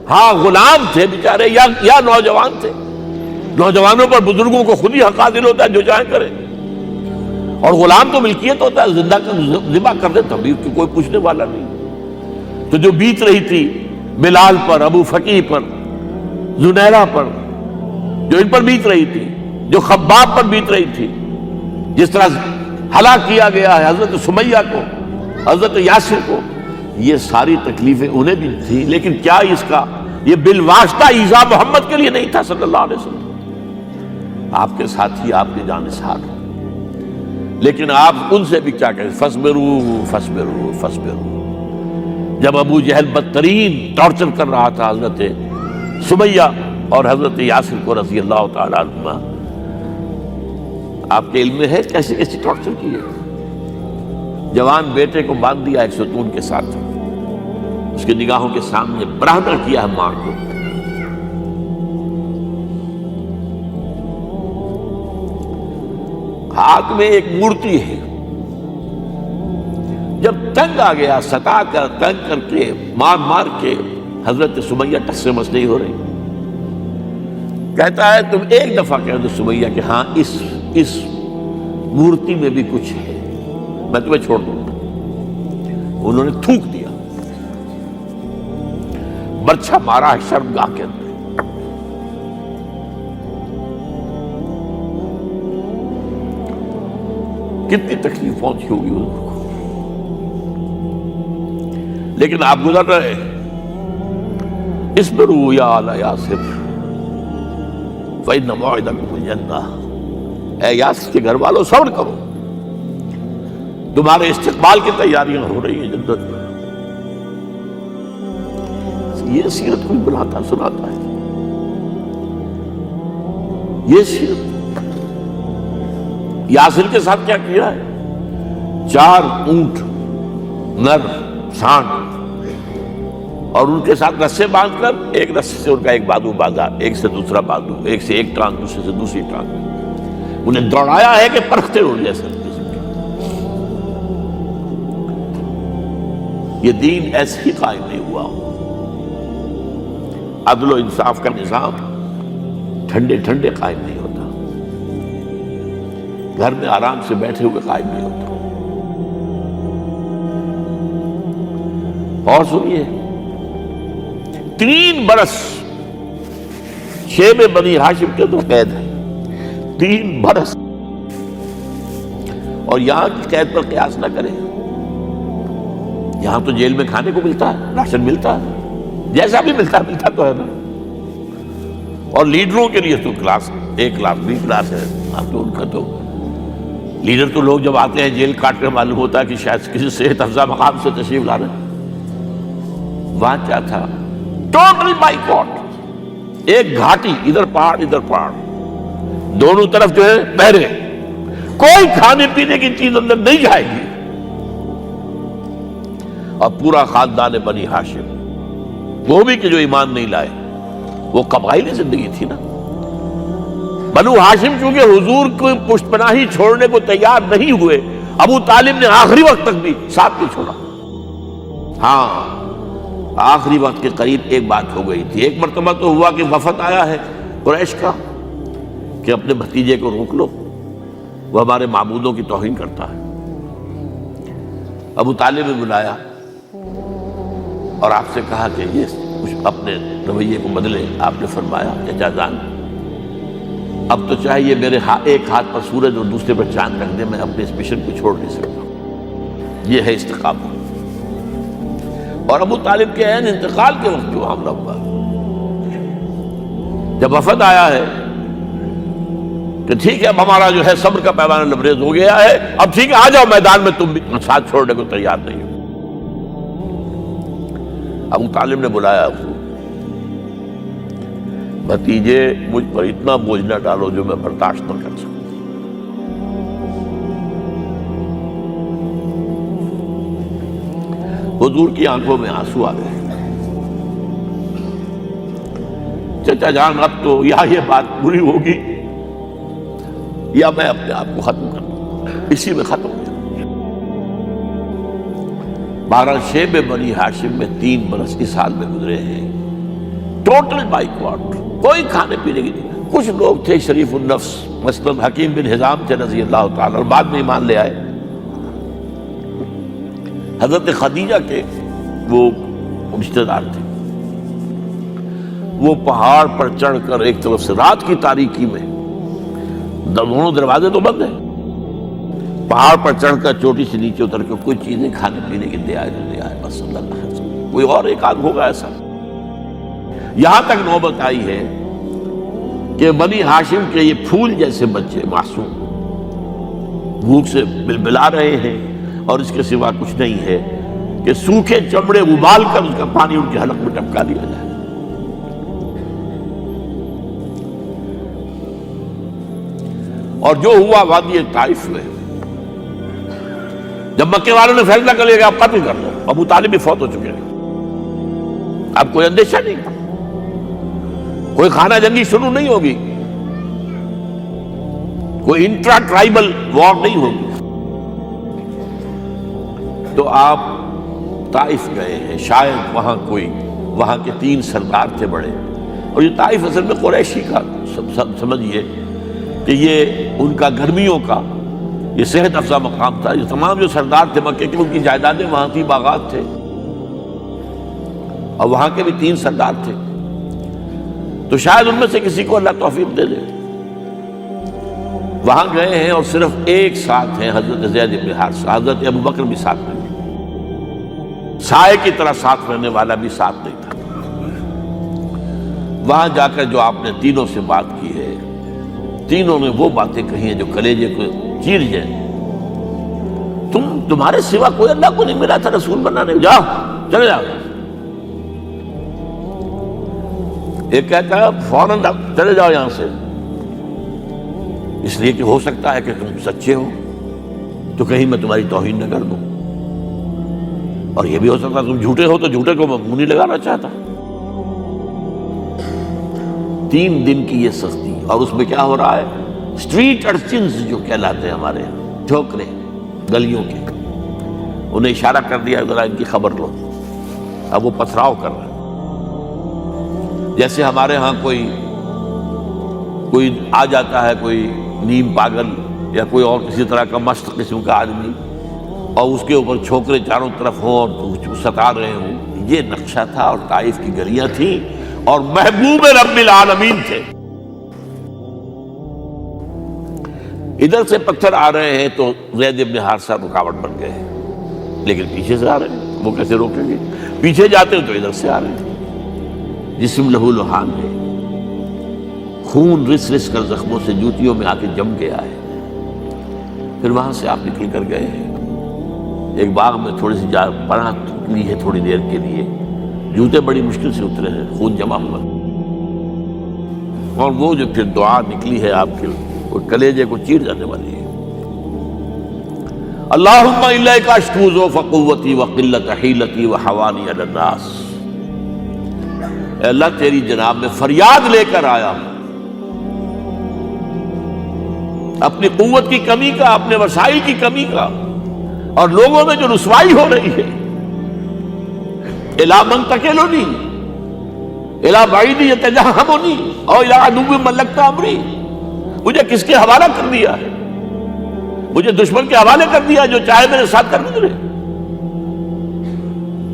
ہاں غلام تھے بیچارے یا نوجوان تھے. نوجوانوں پر بزرگوں کو خود ہی حق حاصل ہوتا ہے، جو چاہیں کرے. اور غلام تو ملکیت ہوتا ہے، زندہ ذبح کر دے تب بھی کوئی پوچھنے والا نہیں. تو جو بیت رہی تھی بلال پر، ابو فقیہ پر، زنیرہ پر، جو ان پر بیت رہی تھی، جو خباب پر بیت رہی تھی، جس طرح ہلاک کیا گیا ہے حضرت سمیہ کو، حضرت یاسر کو، یہ ساری تکلیفیں انہیں بھی تھی. لیکن کیا اس کا یہ بالواسطہ ایذا محمد کے لیے نہیں تھا صلی اللہ علیہ وسلم. آپ کے ساتھی آپ کی جانثار. لیکن آپ ان سے بھی کیا کہیں، فصبروا فصبروا فصبروا. جب ابو جہل بدترین ٹارچر کر رہا تھا حضرت سمیہ اور حضرت یاسر کو رضی اللہ تعالیٰ عنہما، آپ کے علم میں ہے کیسے کیسے ٹارچر کیے. جوان بیٹے کو باندھ دیا ایک ستون کے ساتھ، اس کی نگاہوں کے سامنے برہنہ کیا ہے ماں کو. ہاتھ میں ایک مورتی ہے. جب تنگ آ گیا، ستا کر تنگ کر کے مار مار کے حضرت سمیہ ٹس سے مس نہیں ہو رہی. کہتا ہے تم ایک دفعہ کہہ دو سمیہ کہ ہاں اس مورتی میں بھی کچھ ہے، میں تمہیں چھوڑ دوں گا. انہوں نے تھوک دیا، برچھا مارا ہے شرمگاہ کے اندر. کتنی تکلیف پہنچی ہوگی ان کو. لیکن آپ گزر رہے، اصبروا یا آل یاسر فإن موعدکم الجنہ. اے یاسر کے گھر والوں صبر کرو، تمہارے استقبال کی تیاریاں ہو رہی ہیں جنت میں. یہ سیرت کوئی بلاتا سناتا ہے، یہ سیرت. یاسر کے ساتھ کیا کیا ہے؟ 4 اونٹ نر سانڈ، اور ان کے ساتھ رسے باندھ کر ایک رسے سے ان کا ایک بازو باندھا، ایک سے دوسرا بازو، ایک سے ایک ٹانگ، دوسرے سے دوسری ٹانگ. انہیں دوڑایا ہے کہ پرکھتے ہو جیسے. یہ دین ایسے ہی قائم نہیں ہوا. عدل و انصاف کا نظام ٹھنڈے ٹھنڈے قائم نہیں ہوتا، گھر میں آرام سے بیٹھے ہوئے قائم نہیں ہوتا. اور سنیے، 3 برس شیب بنی ہاشم کے تو قید ہے. 3 برس. اور یہاں کی قید پر قیاس نہ کریں. یہاں تو جیل میں کھانے کو ملتا ہے، راشن ملتا ہے، جیسا بھی ملتا تو ہے نا. اور لیڈروں کے لیے تو class A class B class ہے. اب تو ان کا تو لیڈر تو لوگ جب آتے ہیں جیل کاٹ کر معلوم ہوتا ہے کہ شاید کسی صحت افزا مقام سے تشریف لا رہے ہیں. وہاں کیا تھا؟ Total boycott. ایک گھاٹی، ادھر پہاڑ ادھر پہاڑ، دونوں طرف جو ہے پہرے. کوئی کھانے پینے کی چیز اندر نہیں جائے گی. اور پورا خاندان بنی ہاشم، وہ بھی کہ جو ایمان نہیں لائے، وہ قبائلی زندگی تھی نا. بنو ہاشم چونکہ حضور کو پشت پناہی چھوڑنے کو تیار نہیں ہوئے، ابو طالب نے آخری وقت تک بھی ساتھ نہیں چھوڑا. ہاں آخری وقت کے قریب ایک بات ہو گئی تھی. ایک مرتبہ تو ہوا کہ وفد آیا ہے قریش کا کہ اپنے بھتیجے کو روک لو، وہ ہمارے معبودوں کی توہین کرتا ہے. ابو طالب نے بلایا اور آپ سے کہا کہ یہ کچھ اپنے رویے کو بدلے. آپ نے فرمایا چچا جان، اب تو چاہیے میرے ایک ہاتھ پر سورج اور دوسرے پر چاند رکھ دے، میں اپنے اس مشن کو چھوڑ نہیں سکتا. یہ ہے استقامت. اور ابو طالب کے عین انتقال کے وقت جو معاملہ ہوا، جب وفد آیا ہے کہ ٹھیک ہے اب ہمارا جو ہے صبر کا پیمانہ لبریز ہو گیا ہے، اب ٹھیک ہے آ جاؤ میدان میں، تم بھی ساتھ چھوڑنے کو تیار نہیں ہو. ابو طالب نے بلایا اس کو، بھتیجے مجھ پر اتنا بوجھ نہ ڈالو جو میں برداشت نہ کر سکوں. حضور کی آنکھوں میں آنسو آ گئے. چچا جان اب تو یا یہ بات بری ہوگی یا میں اپنے آپ کو ختم کر دوں. اسی میں ختم ہو جائے. 12 شیب بنی ہاشم میں 3 برس اس حال میں گزرے ہیں ٹوٹل بائیکاٹ، کوئی کھانے پینے کی نہیں۔ کچھ لوگ تھے شریف النفس، مثلاً حکیم بن حزام تھے رضی اللہ تعالیٰ، اور بعد میں ایمان لے آئے۔ حضرت خدیجہ کے وہ رشتہ دار تھے، وہ پہاڑ پر چڑھ کر ایک طرف سے رات کی تاریکی میں، دونوں دروازے تو بند ہیں، پہاڑ پر چڑھ کر چوٹی سے نیچے اتر کے کوئی چیزیں کھانے پینے کی دے آئے بس صلی اللہ علیہ وسلم۔ کوئی اور ایک آدھ ہوگا ایسا۔ یہاں تک نوبت آئی ہے کہ بنی ہاشم کے یہ پھول جیسے بچے معصوم بھوک سے بلبلا رہے ہیں، اور اس کے سوا کچھ نہیں ہے کہ سوکھے چمڑے ابال کر اس کا پانی ان کے حلق میں ٹپکا دیا جائے۔ اور جو ہوا وادی طائف میں، جب مکے والوں نے فیصلہ کر لیا کہ آپ قتل کر دو، ابو طالب بھی فوت ہو چکے ہیں، اب کوئی اندیشہ نہیں، کوئی خانہ جنگی شروع نہیں ہوگی، کوئی انٹرا ٹرائبل وار نہیں ہوگی، تو آپ طائف گئے ہیں۔ شاید وہاں کے 3 سردار تھے بڑے، اور یہ طائف اصل میں قریشی کا سمجھیے کہ یہ ان کا گرمیوں کا یہ صحت افزا مقام تھا۔ یہ تمام جو سردار تھے مکے کے، ان کی جائیدادیں وہاں تھی، باغات تھے، اور وہاں کے بھی 3 سردار تھے، تو شاید ان میں سے کسی کو اللہ توفیق دے دے۔ وہاں گئے ہیں اور صرف ایک ساتھ ہیں، حضرت زید بن حارثہ، حضرت ابو بکر بھی ساتھ نہیں، سائے کی طرح ساتھ رہنے والا بھی ساتھ نہیں تھا۔ وہاں جا کر جو آپ نے تینوں سے بات کی ہے، تینوں نے وہ باتیں کہی ہیں جو کلیجے کو چیر جائیں۔ تمہارے سوا کوئی اللہ کو نہیں ملا تھا رسول بنانے، جاؤ چلے جاؤ۔ ایک کہتا ہے فوراً چلے جاؤ یہاں سے، اس لیے کہ ہو سکتا ہے کہ تم سچے ہو تو کہیں میں تمہاری توہین نہ کر دوں، اور یہ بھی ہو سکتا ہے تم جھوٹے ہو تو جھوٹے کو میں منہ نہیں لگانا چاہتا۔ 3 دن کی یہ سختی، اور اس میں کیا ہو رہا ہے، اسٹریٹ ارچنز جو کہلاتے ہیں ہمارے یہاں، جھوکرے گلیوں کے، انہیں اشارہ کر دیا ذرا ان کی خبر لو، اب وہ پتھراؤ کر رہے ہیں۔ جیسے ہمارے ہاں کوئی آ جاتا ہے، کوئی نیم پاگل یا کوئی اور کسی طرح کا مست قسم کا آدمی، اور اس کے اوپر چھوکرے چاروں طرف ہوں اور ستا رہے ہوں، یہ نقشہ تھا، اور طائف کی گلیاں تھیں، اور محبوب رب العالمین تھے۔ ادھر سے پتھر آ رہے ہیں تو زید بن حارثہ رکاوٹ بن گئے، لیکن پیچھے سے آ رہے ہیں، وہ کیسے روکیں گے؟ پیچھے جاتے ہیں تو ادھر سے آ رہے ہیں، جسم لہو لہان ہے، خون رس رس کر زخموں سے جوتیوں میں آ کے جم گیا ہے۔ پھر وہاں سے آپ نکل کر گئے ہیں، ایک باغ میں تھوڑی سی پناہ لی ہے تھوڑی دیر کے لیے، جوتے بڑی مشکل سے اترے ہیں، خون جمع ہوا، اور وہ جو پھر دعا نکلی ہے آپ کے، وہ کلیجے کو چیر جانے والی ہے۔ اللہم الیک اشکو ضعف قوتی وقلت حیلتی وحوانی علی الناس، اے اللہ تیری جناب میں فریاد لے کر آیا ہوں، اپنی قوت کی کمی کا، اپنے وسائل کی کمی کا، اور لوگوں میں جو رسوائی ہو رہی ہے، الی من تکلنی الی بعید یتجہمنی او الی عدو ملکت امری، مجھے کس کے حوالہ کر دیا ہے، مجھے دشمن کے حوالے کر دیا جو چاہے میرے ساتھ کر گزرے۔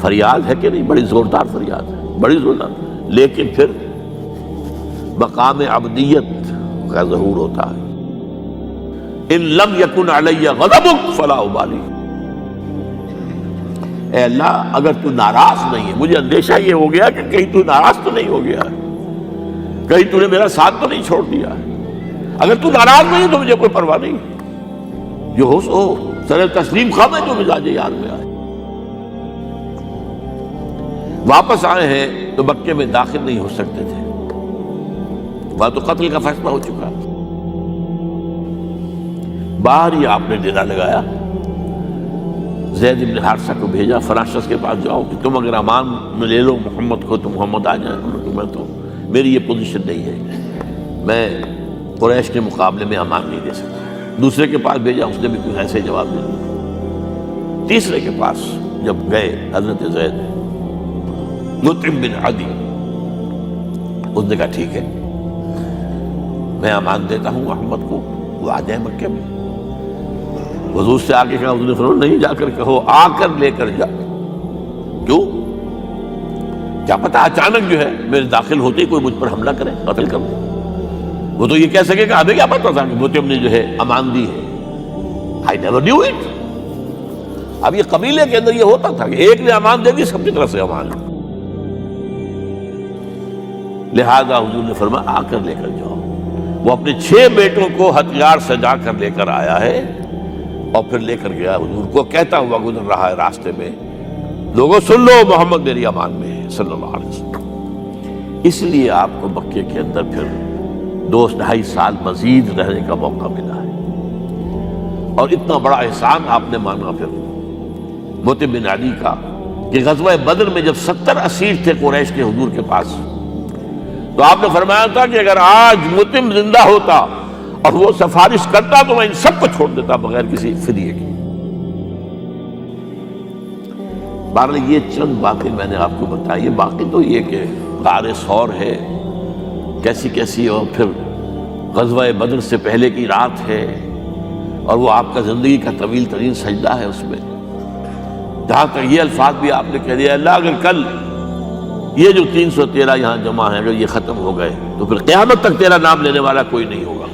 فریاد ہے کہ نہیں؟ بڑی زوردار فریاد ہے، بڑی زوردار، لیکن پھر مقام عبدیت کا ظہور ہوتا ہے۔ ان لم یکن علی غضبک فلا ابالی، اے اللہ اگر تو ناراض نہیں ہے، مجھے اندیشہ یہ ہو گیا کہ کہیں تو ناراض تو نہیں ہو گیا ہے، کہیں تو نے میرا ساتھ تو نہیں چھوڑ دیا ہے، اگر تو ناراض نہیں تو مجھے کوئی پرواہ نہیں، جو ہو سو سر تسلیم خواہ میں جو مزاج یار میں آئے۔ واپس آئے ہیں تو مکے میں داخل نہیں ہو سکتے تھے، وہاں تو قتل کا فیصلہ ہو چکا، باہر ہی آپ نے ڈیرا لگایا، زید بن حارثہ کو بھیجا، فلاں شخص کے پاس جاؤ کہ تم اگر امان میں لے لو محمد کو تو محمد آ جائیں، میں تو میری یہ پوزیشن نہیں ہے، میں قریش کے مقابلے میں امان نہیں دے سکتا۔ دوسرے کے پاس بھیجا، اس نے بھی کوئی ایسے جواب دے دیا۔ تیسرے کے پاس جب گئے حضرت زید، مطعم بن عدی، اس نے کہا ٹھیک ہے، میں امان دیتا ہوں محمد کو، وہ آ جائے مکے میں۔ حضور سے آگے کہا، حضور نے فرمایا نہیں جا کر کہو، آ کر لے کر جا۔ کیوں؟ کیا پتا اچانک جو ہے میرے داخل ہوتے ہی کوئی مجھ پر حملہ کرے، قتل کر دے۔ وہ تو یہ کہہ سکے کہ ہمیں کیا پتا تھا کہ مطعم نے جو ہے امان دی ہے، I never knew it۔ اب یہ قبیلے کے اندر یہ ہوتا تھا کہ ایک نے امان دے دی، سب کی طرف سے امان۔ لہذا حضور نے فرمایا آ کر لے کر جاؤ۔ وہ اپنے 6 بیٹوں کو ہتھیار سجا کر لے کر آیا ہے اور پھر لے کر گیا حضور کو، کہتا ہوا گزر رہا ہے راستے میں، لوگوں سن لو محمد میری امان میں ہے صلی اللہ علیہ وسلم۔ اس لیے آپ کو مکے کے اندر پھر 2-2.5 سال مزید رہنے کا موقع ملا ہے، اور اتنا بڑا احسان آپ نے مانا پھر مطعم بن عدی کا کہ غزوہ بدر میں جب 70 اسیر تھے قریش کے حضور کے پاس، تو آپ نے فرمایا تھا کہ اگر آج مطعم زندہ ہوتا اور وہ سفارش کرتا تو میں ان سب کو چھوڑ دیتا بغیر کسی فدیے کے۔ بہرحال یہ چند باتیں میں نے آپ کو بتائی ہے، باقی تو یہ کہ غار ثور ہے کیسی کیسی، اور پھر غزوہ بدر سے پہلے کی رات ہے، اور وہ آپ کا زندگی کا طویل ترین سجدہ ہے اس میں، جہاں تک یہ الفاظ بھی آپ نے کہہ دیا اللہ اگر کل یہ جو 313 یہاں جمع ہیں اگر یہ ختم ہو گئے تو پھر قیامت تک تیرا نام لینے والا کوئی نہیں ہوگا،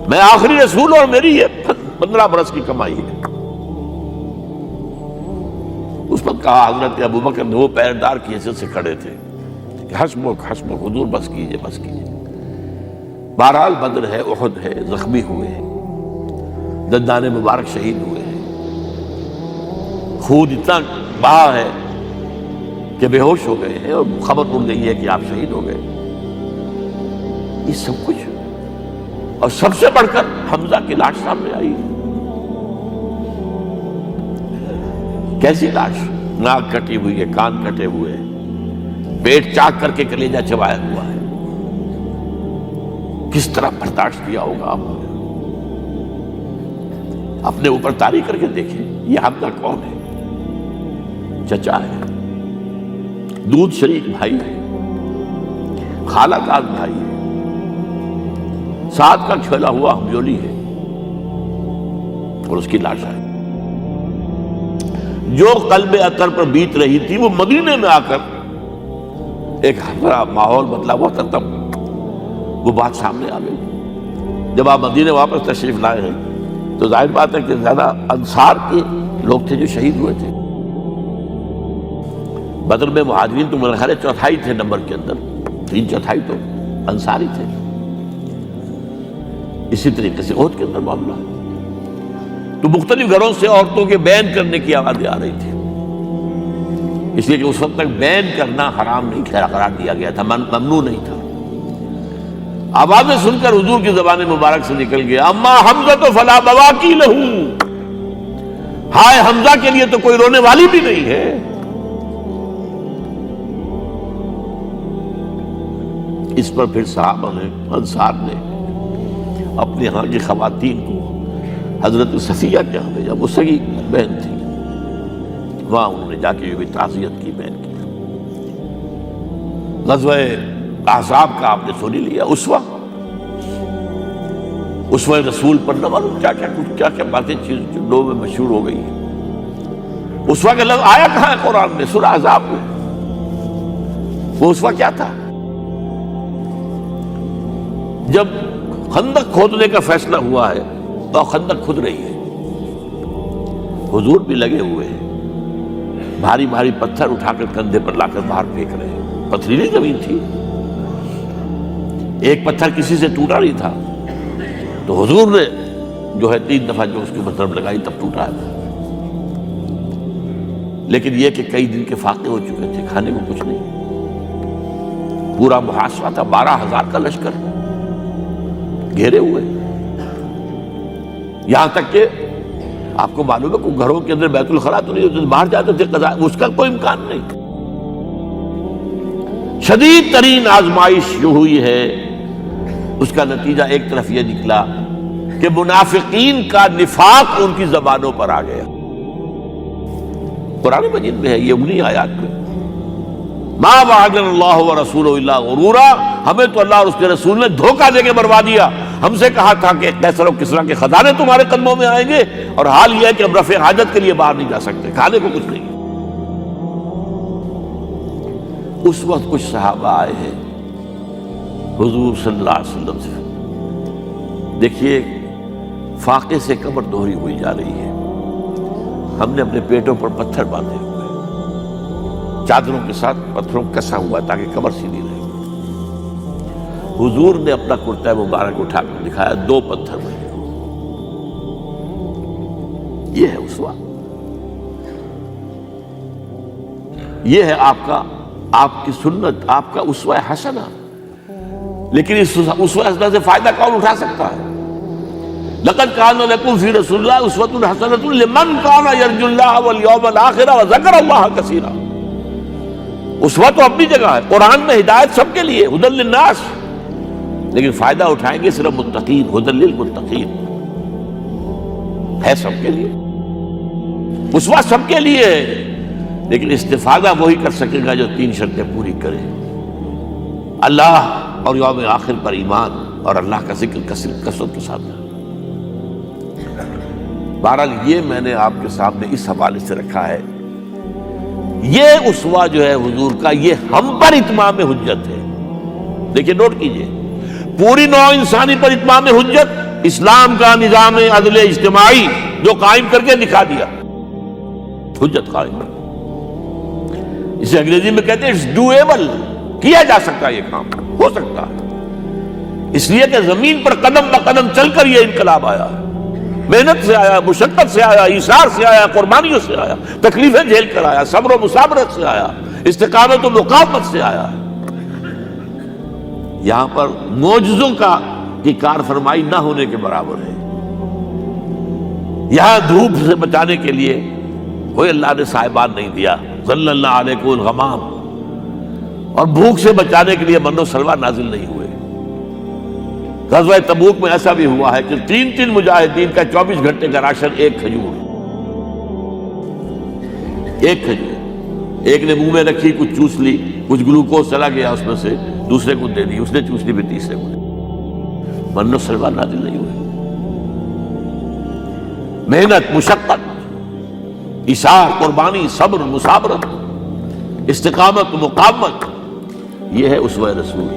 میں آخری رسول اور میری یہ 15 برس کی کمائی ہے۔ اس وقت کہا حضرت ابوبکر نے، وہ پیردار کی حیثیت سے کھڑے تھے کہ حسبک حسبک حضور بس کیجئے بس کیجئے۔ بہرحال بدر ہے، احد ہے، زخمی ہوئے ہیں، دندان مبارک شہید ہوئے ہیں، خون اتنا بہا ہے کہ بے ہوش ہو گئے ہیں، اور خبر اڑ گئی ہے کہ آپ شہید ہو گئے۔ یہ سب کچھ، اور سب سے بڑھ کر حمزہ کی لاش سامنے آئی۔ کیسی لاش؟ ناک کٹی ہوئی ہے، کان کٹے ہوئے ہیں، پیٹ چاک کر کے کلیجہ چبایا ہوا ہے۔ کس طرح برداشت کیا ہوگا آپ نے؟ اپنے اوپر طاری کر کے دیکھیں، یہ حمزہ کون ہے؟ چچا ہے، دودھ شریک بھائی ہے، خالہ داد بھائی ہے، ساتھ کا کھیلا ہوا ہمجولی ہے، اور اس کی لاش ہے۔ جو قلب اطہر پر بیت رہی تھی وہ مدینے میں آ کر ایک بڑا ماحول بدلا ہوا تھا، تب وہ بات سامنے آ گئی۔ جب آپ مدینے واپس تشریف لائے ہیں تو ظاہر بات ہے کہ زیادہ انصار کے لوگ تھے جو شہید ہوئے تھے۔ بدر میں مہاجرین تو میرے خیال 1/4 تھے نمبر کے اندر، 3/4 تو انصاری تھے۔ اسی طریقے سے احد کے اندر معاملہ، تو مختلف گھروں سے عورتوں کے بین کرنے کی آوازیں آ رہی تھی، اس لیے کہ اس وقت تک بین کرنا حرام نہیں قرار دیا گیا تھا، ممنوع نہیں تھا۔ آوازیں سن کر حضور کی زبان مبارک سے نکل گیا اما حمزہ تو فلا بواکی لہو، ہائے حمزہ کے لیے تو کوئی رونے والی بھی نہیں ہے۔ اس پر پھر صحابہ نے، انصار نے اپنے ہاں کی خواتین کو حضرت صفیہ کے ہاں بھیجا، وہ سگی بہن تھی، وہاں انہوں نے جا کے بھی تعزیت کی بہن کی۔ غزوہ احزاب کا آپ نے سن لیا، اسوہ رسول پر نہ معلوم کیا کیا باتیں چیز لوگوں میں مشہور ہو گئی ہیں۔ اسوہ کا لفظ آیا کہاں ہے قرآن میں؟ سورہ احزاب میں۔ وہ اسوہ کیا تھا؟ جب خندق کھودنے کا فیصلہ ہوا ہے تو خندق کھود رہی ہے، حضور بھی لگے ہوئے ہیں، بھاری بھاری پتھر اٹھا کر کندھے پر لا کر باہر پھینک رہے ہیں، پتھریلی زمین تھی، ایک پتھر کسی سے ٹوٹا نہیں تھا، تو حضور نے جو ہے 3 دفعہ جو اس کے اوپر ضرب لگائی تب ٹوٹا ہے۔ لیکن یہ کہ کئی دن کے فاقے ہو چکے تھے، کھانے کو کچھ نہیں، پورا محاصرہ تھا، 12,000 کا لشکر گھیرے ہوئے، یہاں تک کہ آپ کو معلوم ہے کہ گھروں کے اندر بیت الخلا تو نہیں ہوتے، باہر جاتے تھے قضاء، اس کا کوئی امکان نہیں۔ شدید ترین آزمائش جو ہوئی ہے اس کا نتیجہ ایک طرف یہ نکلا کہ منافقین کا نفاق ان کی زبانوں پر آ گیا۔ قرآن مجید میں ہے یہ، انہی آیات میں ما وعدنا اللہ ورسولہ الا غرورا، ہمیں تو اللہ اور اس کے رسول نے دھوکہ دے کے مروا دیا۔ ہم سے کہا تھا کہ قیصر و کسریٰ کے خزانے تمہارے قدموں میں آئیں گے، اور حال یہ ہے کہ اب رفع حاجت کے لیے باہر نہیں جا سکتے، کھانے کو کچھ نہیں۔ اس وقت کچھ صحابہ آئے ہیں حضور صلی اللہ علیہ وسلم سے، دیکھیے فاقے سے کمر دوہری ہوئی جا رہی ہے، ہم نے اپنے پیٹوں پر پتھر باندھے ہوئے، چادروں کے ساتھ پتھروں کسا ہوا تاکہ کمر سیدھی رہے۔ حضور نے اپنا کرتا مبارک اٹھا کر دکھایا، 2 پتھر بنے۔ یہ ہے اسوہ، یہ ہے آپ کی سنت، آپ کا اسوہ حسنہ۔ لیکن اس اسوہ حسنہ سے فائدہ کون اٹھا سکتا ہے؟ لقد کان لکم فی رسول اللہ اسوۃ حسنۃ لمن کان یرجو اللہ والیوم الآخر وذکر اللہ کثیرا۔ اسوہ تو اپنی جگہ ہے، قرآن میں ہدایت سب کے لیے، ھدی للناس، لیکن فائدہ اٹھائیں گے صرف متقین، ھدی للمتقین ہے سب کے لیے، اسوہ سب کے لیے ہے، لیکن استفادہ وہی کر سکے گا جو 3 شرطیں پوری کرے: اللہ اور یوم آخر پر ایمان، اور اللہ کا ذکر کثرت کے ساتھ۔ بہرحال یہ میں نے آپ کے سامنے اس حوالے سے رکھا ہے، یہ اسوہ جو ہے حضور کا، یہ ہم پر اتمام حجت ہے۔ دیکھیے نوٹ کیجئے، پوری نوع انسانی پر اتمام حجت، اسلام کا نظام عدل اجتماعی جو قائم کر کے دکھا دیا، حجت قائم۔ اسے انگریزی میں کہتے ہیں اٹس ڈویبل، کیا جا سکتا ہے، یہ کام ہو سکتا ہے، اس لیے کہ زمین پر قدم بقدم چل کر یہ انقلاب آیا، محنت سے آیا، مشقت سے آیا، ایثار سے آیا، قربانیوں سے آیا، تکلیفیں جھیل کر آیا، صبر و مصابرت سے آیا، استقامت و مقاومت سے آیا۔ یہاں پر معجزوں کی کار فرمائی نہ ہونے کے برابر ہے۔ یہاں دھوپ سے بچانے کے لیے کوئی اللہ نے صاحبان نہیں دیا، صلی اللہ علیہ الغمام، اور بھوک سے بچانے کے لیے من و سلوہ نازل نہیں ہوئے۔ غزوہ تبوک میں ایسا بھی ہوا ہے کہ 3 مجاہدین کا 24 گھنٹے کا راشن ایک کھجور، ایک نے منہ میں رکھی، کچھ چوس لی، کچھ گلوکوز چلا گیا اس میں سے، دوسرے کو دے دی، اس نے چوس لی، پھر تیسرے کو دے دی۔ من و سلوہ نازل نہیں ہوئے۔ محنت، مشقت، ایثار، قربانی، صبر، مصابرت، استقامت، مقاومت، یہ ہے اسوہ رسول۔